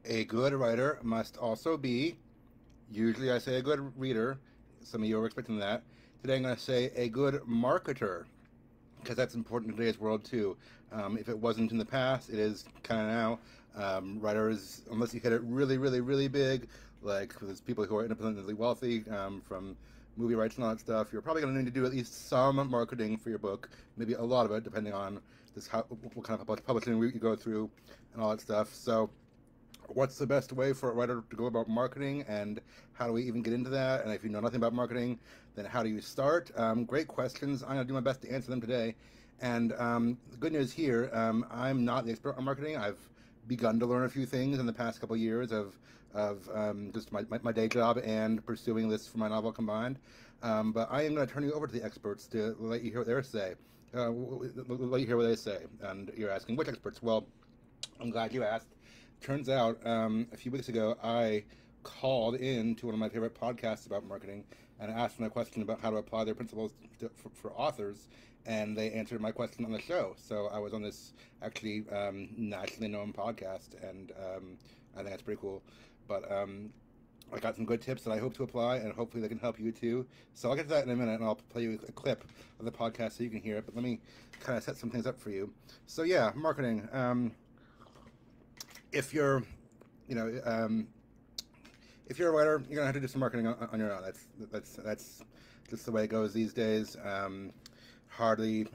A good writer must also be, usually I say a good reader. Some of you are expecting that. Today I'm going to say a good marketer, because that's important in today's world too. If it wasn't in the past, it is kind of now. Writers, unless you hit it really, really, really big, like there's people who are independently wealthy from movie rights and all that stuff, you're probably going to need to do at least some marketing for your book, maybe a lot of it, depending on what kind of publishing route you go through and all that stuff. So what's the best way for a writer to go about marketing, and how do we even get into that? And if you know nothing about marketing, then how do you start? Great questions. I'm going to do my best to answer them today. And the good news here, I'm not the expert on marketing. I've begun to learn a few things in the past couple of years of just my day job and pursuing this for my novel combined. But I am going to turn you over to the experts to let you hear what they say. Let you hear what they say. And you're asking, which experts? Well, I'm glad you asked. Turns out, a few weeks ago, I called in to one of my favorite podcasts about marketing and asked them a question about how to apply their principles for authors, and they answered my question on the show. So I was on this actually nationally known podcast, and I think that's pretty cool. But I got some good tips that I hope to apply, and hopefully they can help you too. So I'll get to that in a minute, and I'll play you a clip of the podcast so you can hear it. But let me kind of set some things up for you. So yeah, marketing. If you're, you know, if you're a writer, you're gonna have to do some marketing on your own. That's just the way it goes these days. Hardly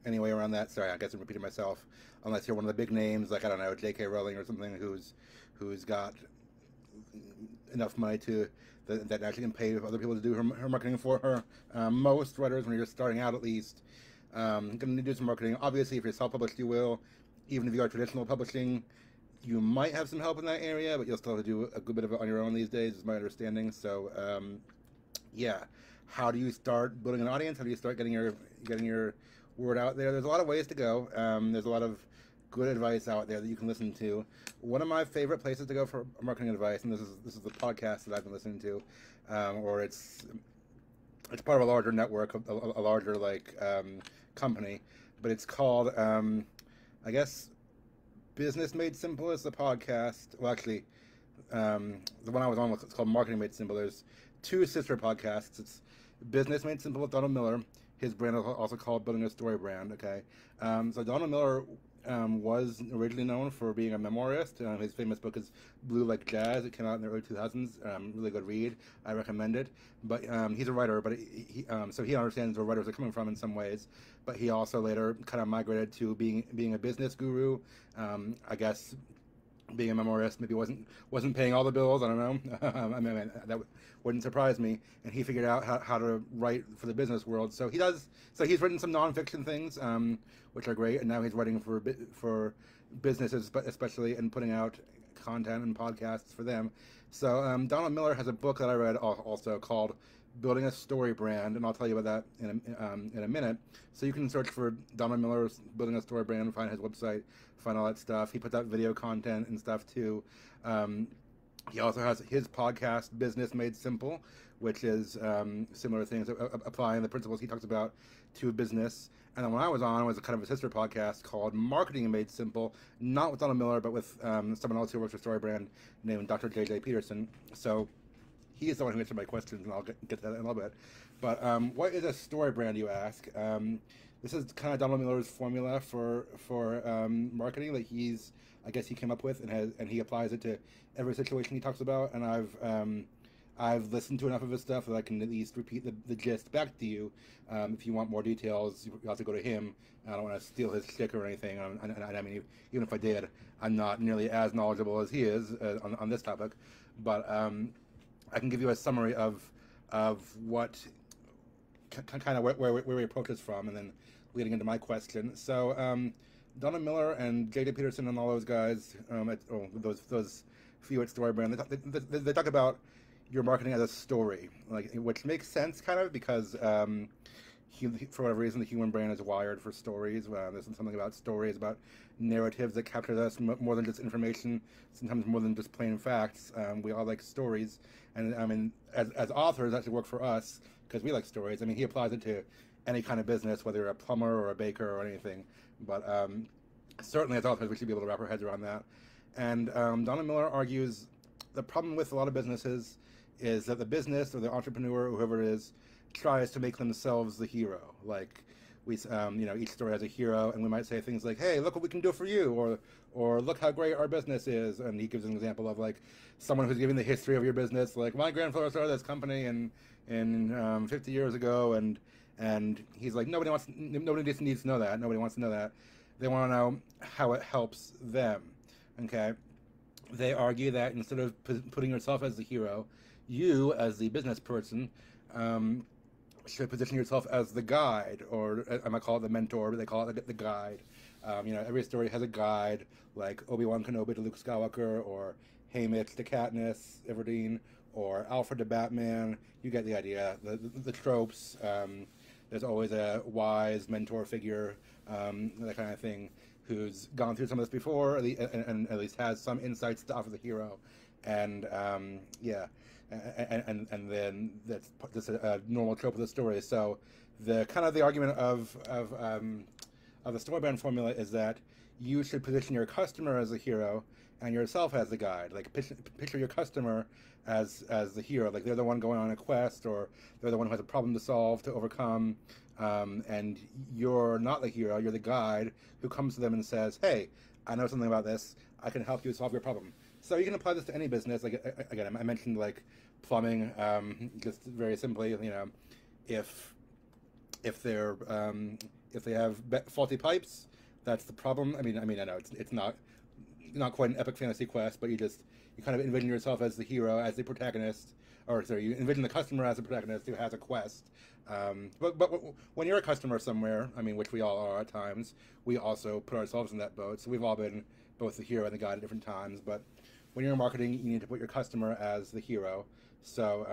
any way around that. Sorry, I guess I'm repeating myself. Unless you're one of the big names, like I don't know, J.K. Rowling or something, who's got enough money that actually can pay other people to do her marketing for her. Most writers, when you're just starting out, at least, gonna need to do some marketing. Obviously, if you're self-published, you will. Even if you are traditional publishing, you might have some help in that area, but you'll still have to do a good bit of it on your own these days, is my understanding. So, yeah, how do you start building an audience? How do you start getting your word out there? There's a lot of ways to go. There's a lot of good advice out there that you can listen to. One of my favorite places to go for marketing advice, and this is the podcast that I've been listening to, or it's part of a larger network, a larger company, but it's called I guess Business Made Simple is the podcast. Well, actually, the one I was on was called Marketing Made Simple. There's two sister podcasts. It's Business Made Simple with Donald Miller. His brand is also called Building a StoryBrand. Okay, so Donald Miller was originally known for being a memoirist. His famous book is Blue Like Jazz. It came out in the early 2000s. Really good read. I recommend it. But he's a writer, but so he understands where writers are coming from in some ways. But he also later kind of migrated to being a business guru. I guess being a memoirist maybe wasn't paying all the bills. I don't know. I mean, that wouldn't surprise me. And he figured out how to write for the business world. So he does. So he's written some nonfiction things, which are great. And now he's writing for businesses, but especially and putting out content and podcasts for them. So Donald Miller has a book that I read also called Building a StoryBrand, and I'll tell you about that in a minute. So you can search for Donald Miller's Building a StoryBrand, find his website, find all that stuff. He puts out video content and stuff too. He also has his podcast, Business Made Simple, which is similar things, applying the principles he talks about to business. And then when I was on, it was a kind of a sister podcast called Marketing Made Simple, not with Donald Miller, but with someone else who works for StoryBrand named Dr. J.J. Peterson. So he is the one who answered my questions, and I'll get to that in a little bit. But what is a story brand, you ask? This is kind of Donald Miller's formula for marketing that I guess he came up with, and he applies it to every situation he talks about. And I've listened to enough of his stuff that I can at least repeat the gist back to you. If you want more details, you have to go to him. I don't want to steal his shtick or anything. I mean, even if I did, I'm not nearly as knowledgeable as he is on this topic. But I can give you a summary of what kind of where we approach this from, and then leading into my question. So Donald Miller and J.J. Peterson and all those guys, those few at StoryBrand, they talk about your marketing as a story, which makes sense kind of because for whatever reason the human brain is wired for stories. There's something about stories, about narratives that capture us more than just information, sometimes more than just plain facts. We all like stories, and I mean, as authors, that should work for us because we like stories. I mean, he applies it to any kind of business, whether you're a plumber or a baker or anything. But certainly as authors, we should be able to wrap our heads around that. And Donald Miller argues the problem with a lot of businesses is that the business or the entrepreneur or whoever it is tries to make themselves the hero. Like each story has a hero, and we might say things like, "Hey, look what we can do for you," or "Look how great our business is." And he gives an example of like someone who's giving the history of your business, like my grandfather started this company in 50 years ago, and he's like, nobody just needs to know that. Nobody wants to know that. They want to know how it helps them. Okay. They argue that instead of putting yourself as the hero, you, as the business person, should position yourself as the guide, or I might call it the mentor, but they call it the guide. Every story has a guide, like Obi-Wan Kenobi to Luke Skywalker, or Haymitch to Katniss Everdeen, or Alfred to Batman. You get the idea. The tropes. There's always a wise mentor figure, that kind of thing, who's gone through some of this before, and at least has some insights to offer the hero, and and then that's just a normal trope of the story. So the argument of the StoryBrand formula is that you should position your customer as the hero and yourself as the guide. Like picture your customer as the hero, like they're the one going on a quest, or they're the one who has a problem to solve, to overcome, and you're not the hero, you're the guide who comes to them and says, "Hey, I know something about this, I can help you solve your problem." So you can apply this to any business. Like again, I mentioned like plumbing, just very simply, if they have faulty pipes, that's the problem. I know it's not quite an epic fantasy quest, but you kind of envision yourself as the hero, as the protagonist, or sorry, you envision the customer as the protagonist who has a quest. But when you're a customer somewhere, which we all are at times, we also put ourselves in that boat. So we've all been both the hero and the guide at different times. But when you're in marketing, you need to put your customer as the hero. So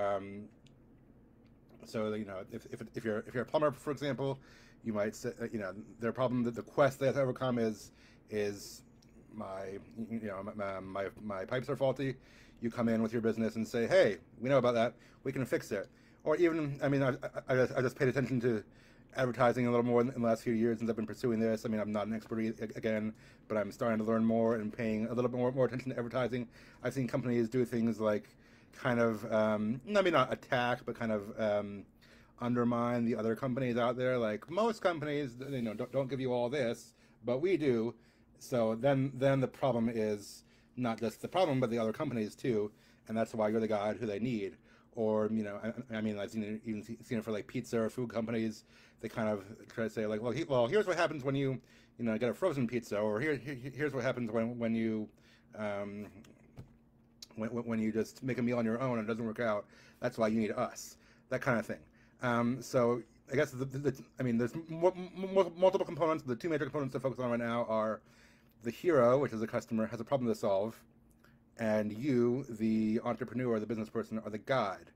if you're a plumber, for example, you might say, their problem, that the quest they have to overcome is my pipes are faulty. You come in with your business and say, "Hey, we know about that. We can fix it." Or even, I just paid attention to advertising a little more in the last few years since I've been pursuing this. I'm not an expert again, but I'm starting to learn more and paying a little bit more attention to advertising. I've seen companies do things like kind of, not attack, but kind of undermine the other companies out there. Like most companies, don't give you all this, but we do. So then the problem is not just the problem, but the other companies too, and that's why you're the guide who they need. Or I've seen it for like pizza or food companies. They kind of try to say like, well, here's what happens when you get a frozen pizza, or here's what happens when you when you just make a meal on your own and it doesn't work out. That's why you need us. That kind of thing. So I guess there's multiple components. The two major components to focus on right now are the hero, which is the customer, has a problem to solve, and you, the entrepreneur, the business person, are the guide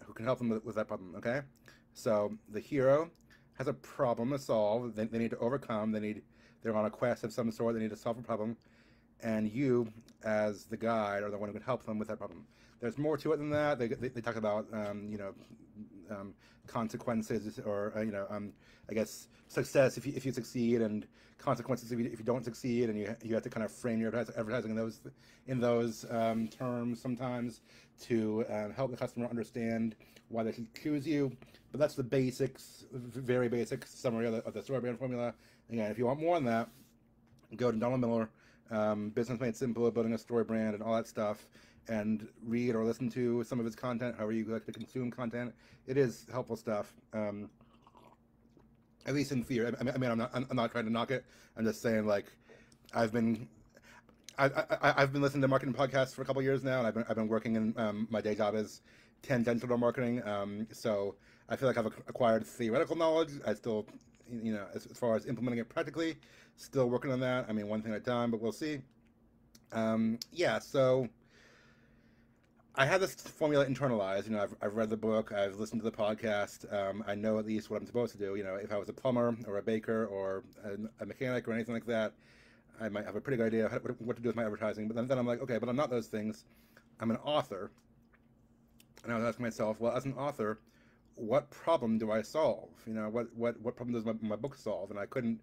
who can help them with that problem. Okay, so the hero has a problem to solve. They need to overcome. They're on a quest of some sort. They need to solve a problem, and you, as the guide, are the one who can help them with that problem. There's more to it than that. They talk about consequences, or I guess success if you succeed, and consequences if you don't succeed, and you have to kind of frame your advertising in those terms sometimes to help the customer understand why they should choose you. But that's the basics, very basic summary of the StoryBrand formula. Again, if you want more on that, go to Donald Miller, Business Made Simple, Building a Story Brand, and all that stuff, and read or listen to some of his content, however you like to consume content. It is helpful stuff, at least in theory. I'm not trying to knock it. I'm just saying, like, I've been listening to marketing podcasts for a couple years now, and I've been working in my day job is tangential to marketing. So I feel like I've acquired theoretical knowledge. I still, as far as implementing it practically, still working on that. One thing at a time, but we'll see. So I had this formula internalized. I've read the book, I've listened to the podcast. I know at least what I'm supposed to do. If I was a plumber or a baker or a mechanic or anything like that, I might have a pretty good idea of what to do with my advertising. But then I'm like, okay, but I'm not those things. I'm an author. And I was asking myself, well, as an author, what problem do I solve? What problem does my book solve? And I couldn't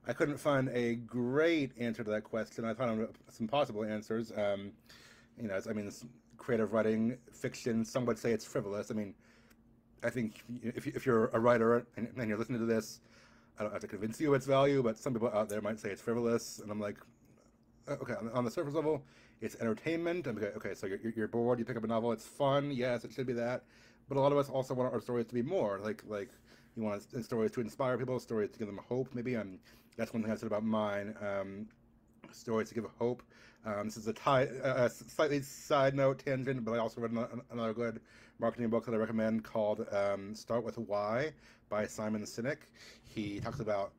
I couldn't find a great answer to that question. I found some possible answers. I mean, it's creative writing, fiction. Some would say it's frivolous. I mean, I think if you're a writer and you're listening to this, I don't have to convince you of its value, but some people out there might say it's frivolous, and I'm like, okay, on the surface level, it's entertainment. Okay, so you're bored, you pick up a novel, it's fun, yes, it should be that, but a lot of us also want our stories to be more, like you want stories to inspire people, stories to give them hope, maybe, and that's one thing I said about mine, stories to give hope. This is a slightly side note tangent, but I also read another good marketing book that I recommend called Start With Why by Simon Sinek. He talks about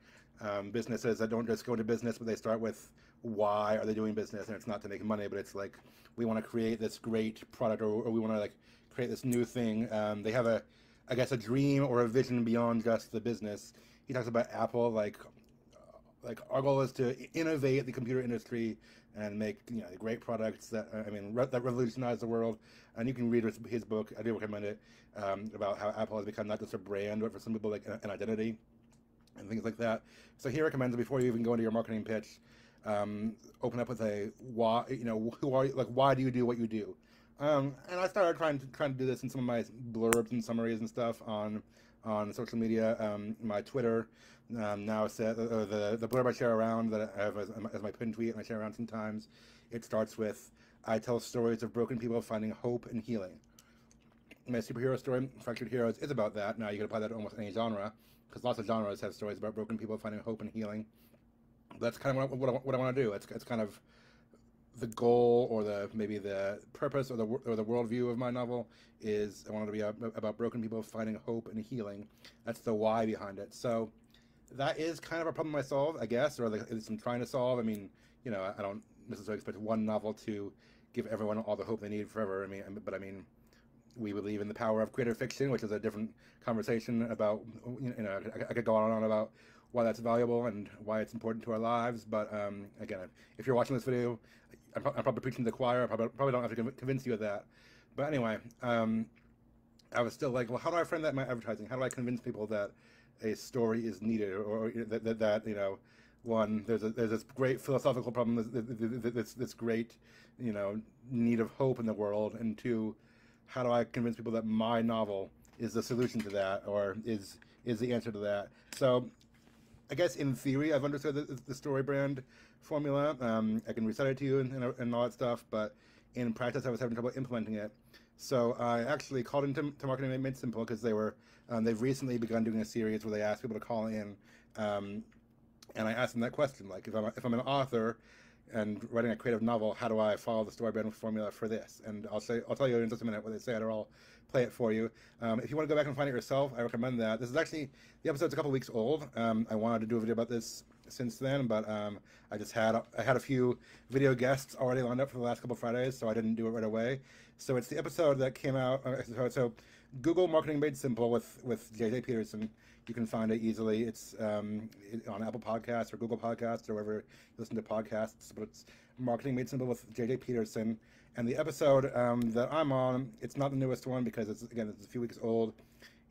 businesses that don't just go into business, but they start with why are they doing business, and it's not to make money, but it's like we want to create this great product, or we want to like create this new thing. They have a dream or a vision beyond just the business. He talks about Apple, like our goal is to innovate the computer industry and make great products that that revolutionize the world. And you can read his book. I do recommend it, about how Apple has become not just a brand, but for some people like an identity and things like that. So he recommends, before you even go into your marketing pitch, open up with a why. Who are you? Like, why do you do what you do? And I started trying to do this in some of my blurbs and summaries and stuff on social media. My Twitter now says the blurb I share around, that I have as my pinned tweet, and I share around sometimes. It starts with, "I tell stories of broken people finding hope and healing." My superhero story, Fractured Heroes, is about that. Now you can apply that to almost any genre, because lots of genres have stories about broken people finding hope and healing. That's kind of what I want to do. It's kind of the goal, or maybe the purpose, or the worldview of my novel is I want it to be about broken people finding hope and healing. That's the why behind it. So that is kind of a problem I solve, I guess, or at least I'm trying to solve. I mean, I don't necessarily expect one novel to give everyone all the hope they need forever. But we believe in the power of creative fiction, which is a different conversation about, I could go on and on about why that's valuable and why it's important to our lives. But again, if you're watching this video, I'm probably preaching to the choir. I probably don't have to convince you of that. But anyway, I was still like, well, how do I frame that in my advertising? How do I convince people that a story is needed, or that one, there's this great philosophical problem, this great need of hope in the world, and two, how do I convince people that my novel is the solution to that, or is the answer to that? So I guess in theory I've understood the StoryBrand formula. I can recite it to you and all that stuff, but in practice I was having trouble implementing it. So I actually called into Marketing Made Simple, because they've recently begun doing a series where they ask people to call in, and I asked them that question, like, if I'm an author and writing a creative novel, how do I follow the StoryBrand formula for this? And I'll tell you in just a minute what they said, or I'll play it for you. If you want to go back and find it yourself, I recommend that. This is actually, the episode's a couple weeks old. I wanted to do a video about this since then, but I had a few video guests already lined up for the last couple Fridays, so I didn't do it right away. So it's the episode that came out. So Google Marketing Made Simple with JJ Peterson. You can find it easily. It's on Apple Podcasts or Google Podcasts or wherever you listen to podcasts. But it's Marketing Made Simple with JJ Peterson. And the episode that I'm on, it's not the newest one, because it's a few weeks old.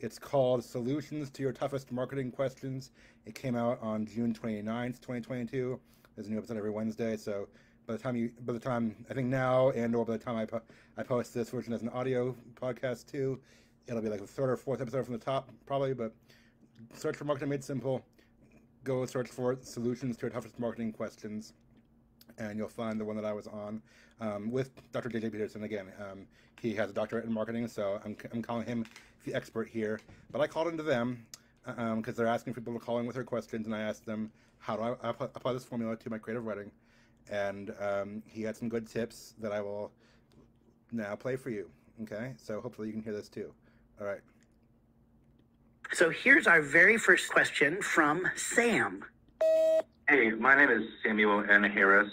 It's called Solutions to Your Toughest Marketing Questions. It came out on June 29th, 2022. There's a new episode every Wednesday. So by the time I think now, or by the time I post this version as an audio podcast too, it'll be like the third or fourth episode from the top probably. But search for Marketing Made Simple. Go search for Solutions to Your Toughest Marketing Questions, and you'll find the one that I was on with Dr. JJ Peterson. Again, he has a doctorate in marketing, so I'm calling him the expert here. But I called into them because they're asking for people to call in with their questions, and I asked them, how do I apply this formula to my creative writing? And he had some good tips that I will now play for you. Okay, so hopefully you can hear this too. All right. So here's our very first question from Sam. Hey, my name is Samuel N. Harris.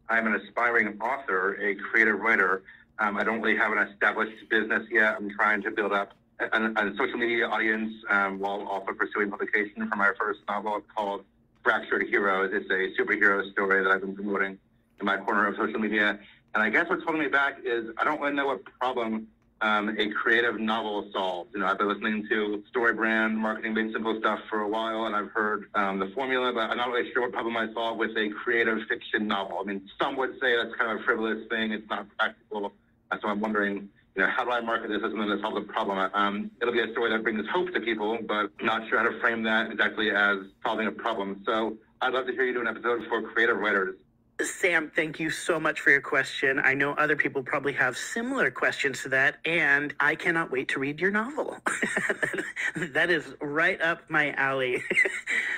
I'm an aspiring author, a creative writer. I don't really have an established business yet. I'm trying to build up a social media audience while also pursuing publication for my first novel called Fractured Heroes. It's a superhero story that I've been promoting in my corner of social media. And I guess what's holding me back is I don't really know what problem a creative novel solved. I've been listening to StoryBrand, Marketing Made Simple stuff for a while, and I've heard the formula, but I'm not really sure what problem I solve with a creative fiction novel. Some would say that's kind of a frivolous thing. It's not practical. So I'm wondering, how do I market this as something that solves a problem? It'll be a story that brings hope to people, but not sure how to frame that exactly as solving a problem. So I'd love to hear you do an episode for creative writers. Sam, thank you so much for your question. I know other people probably have similar questions to that, and I cannot wait to read your novel. That is right up my alley.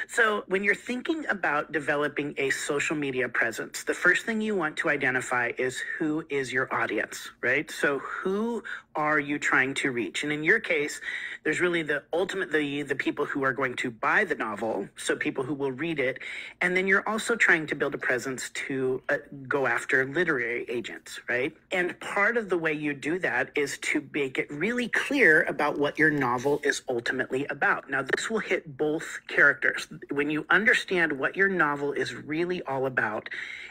So when you're thinking about developing a social media presence, the first thing you want to identify is who is your audience, right? So who are you trying to reach? And in your case, there's really the people who are going to buy the novel, so people who will read it. And then you're also trying to build a presence to go after literary agents, right? And part of the way you do that is to make it really clear about what your novel is ultimately about. Now, this will hit both characters. When you understand what your novel is really all about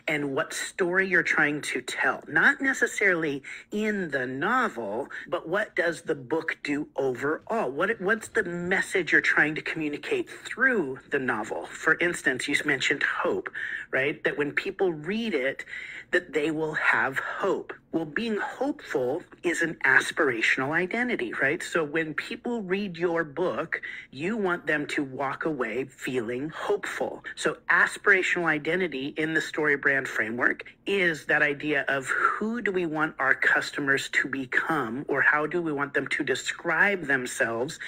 and what story you're trying to tell, not necessarily in the novel, but what does the book do overall? What's the message you're trying to communicate through the novel? For instance, you mentioned hope, right? That when people read it, that they will have hope. Well, being hopeful is an aspirational identity, right? So when people read your book, you want them to walk away feeling hopeful. So aspirational identity in the StoryBrand framework is that idea of who do we want our customers to become, or how do we want them to describe themselves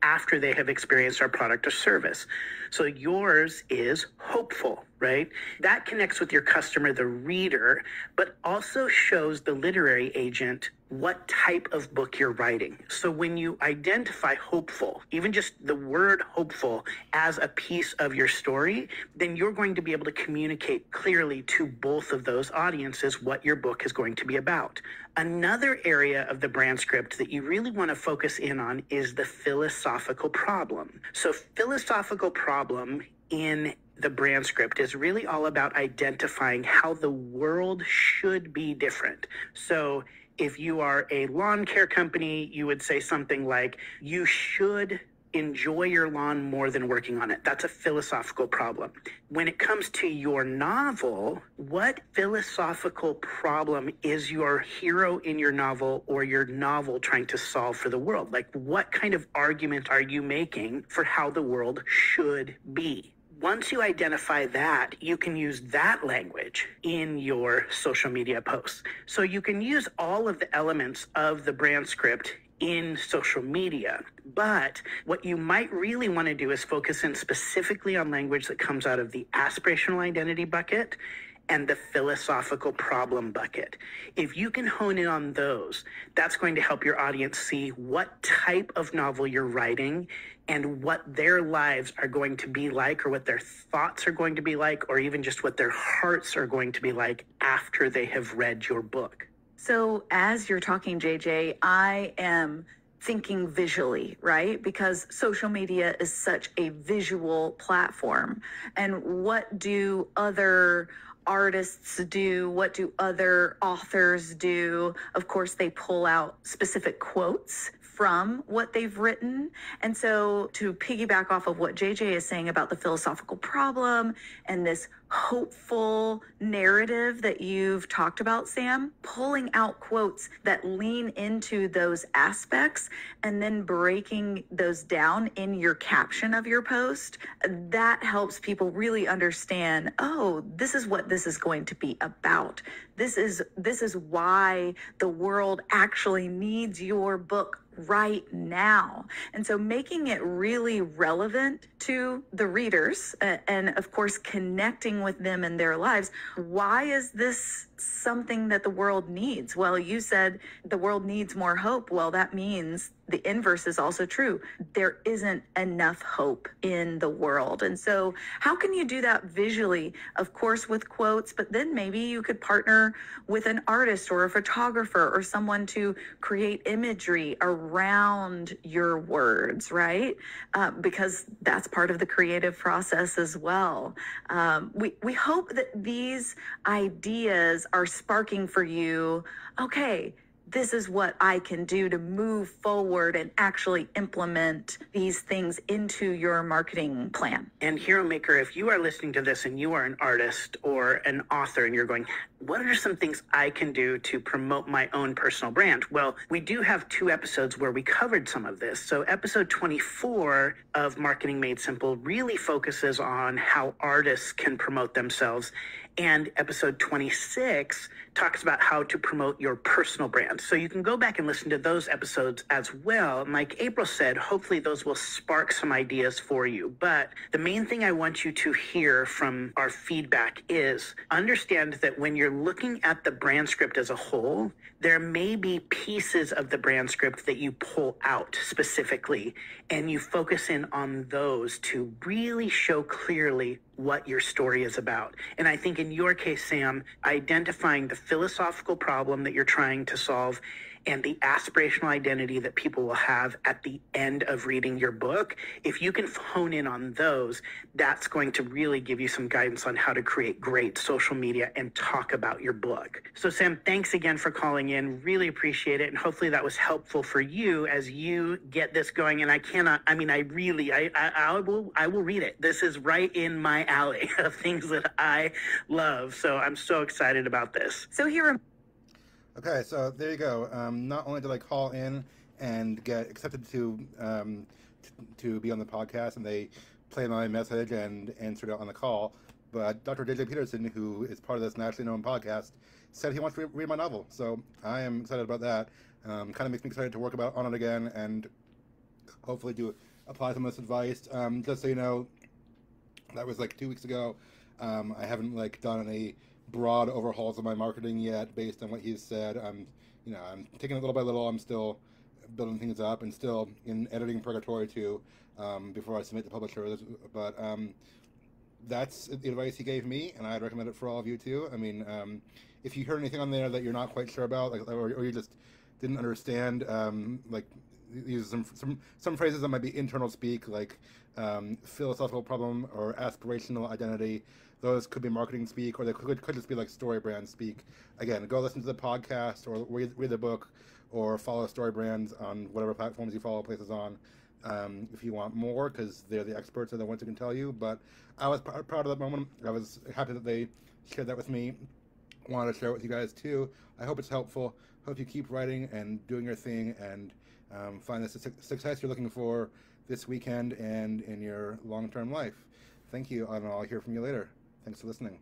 after they have experienced our product or service. So yours is hopeful, right? That connects with your customer, the reader, but also shows the literary agent what type of book you're writing. So when you identify hopeful, even just the word hopeful as a piece of your story, then you're going to be able to communicate clearly to both of those audiences what your book is going to be about. Another area of the brand script that you really want to focus in on is the philosophical problem. So philosophical problem in the brand script is really all about identifying how the world should be different. So if you are a lawn care company, you would say something like, you should enjoy your lawn more than working on it. That's a philosophical problem. When it comes to your novel, what philosophical problem is your hero in your novel or your novel trying to solve for the world? Like, what kind of argument are you making for how the world should be? Once you identify that, you can use that language in your social media posts. So you can use all of the elements of the brand script in social media, but what you might really want to do is focus in specifically on language that comes out of the aspirational identity bucket and the philosophical problem bucket. If you can hone in on those, that's going to help your audience see what type of novel you're writing and what their lives are going to be like, or what their thoughts are going to be like, or even just what their hearts are going to be like after they have read your book. So as you're talking, JJ, I am thinking visually, right? Because social media is such a visual platform. And what do other artists do? What do other authors do? Of course, they pull out specific quotes from what they've written. And so to piggyback off of what JJ is saying about the philosophical problem and this hopeful narrative that you've talked about, Sam, pulling out quotes that lean into those aspects and then breaking those down in your caption of your post, that helps people really understand, oh, this is what this is going to be about. This is why the world actually needs your book right now. And so making it really relevant to the readers and of course connecting with them in their lives. Why is this something that the world needs? Well, you said the world needs more hope. Well, that means the inverse is also true. There isn't enough hope in the world. And so how can you do that visually? Of course, with quotes, but then maybe you could partner with an artist or a photographer or someone to create imagery around your words, right? Because that's part of the creative process as well. We hope that these ideas are sparking for you, okay, this is what I can do to move forward and actually implement these things into your marketing plan. And Hero Maker, if you are listening to this and you are an artist or an author and you're going, what are some things I can do to promote my own personal brand? Well, we do have 2 episodes where we covered some of this. So episode 24 of Marketing Made Simple really focuses on how artists can promote themselves. And episode 26 talks about how to promote your personal brand. So you can go back and listen to those episodes as well. And like April said, hopefully those will spark some ideas for you. But the main thing I want you to hear from our feedback is understand that when you're looking at the brand script as a whole, there may be pieces of the brand script that you pull out specifically, and you focus in on those to really show clearly what your story is about. And I think in your case, Sam, identifying the philosophical problem that you're trying to solve and the aspirational identity that people will have at the end of reading your book, if you can hone in on those, that's going to really give you some guidance on how to create great social media and talk about your book. So Sam, thanks again for calling in. Really appreciate it. And hopefully that was helpful for you as you get this going. And I will read it. This is right in my alley of things that I love. So I'm so excited about this. So here. Okay, so there you go. Not only did I call in and get accepted to be on the podcast, and they played my message and answered it on the call, but Dr. J.J. Peterson, who is part of this nationally known podcast, said he wants to read my novel. So I am excited about that. Kind of makes me excited to work on it again and hopefully apply some of this advice. Just so you know, that was like 2 weeks ago. I haven't done any broad overhauls of my marketing yet based on what he's said. I'm taking it little by little. I'm still building things up and still in editing purgatory too, before I submit to publishers. But that's the advice he gave me, and I'd recommend it for all of you too. I mean, if you heard anything on there that you're not quite sure about, or you just didn't understand, use some phrases that might be internal speak, like philosophical problem or aspirational identity. Those could be marketing speak, or they could just be like StoryBrand speak. Again, go listen to the podcast, or read the book, or follow StoryBrand on whatever platforms you follow places on, if you want more, because they're the experts and the ones who can tell you. But I was proud of that moment. I was happy that they shared that with me. Wanted to share it with you guys too. I hope it's helpful. Hope you keep writing and doing your thing and find the success you're looking for this weekend and in your long-term life. Thank you, and I'll hear from you later. Thanks for listening.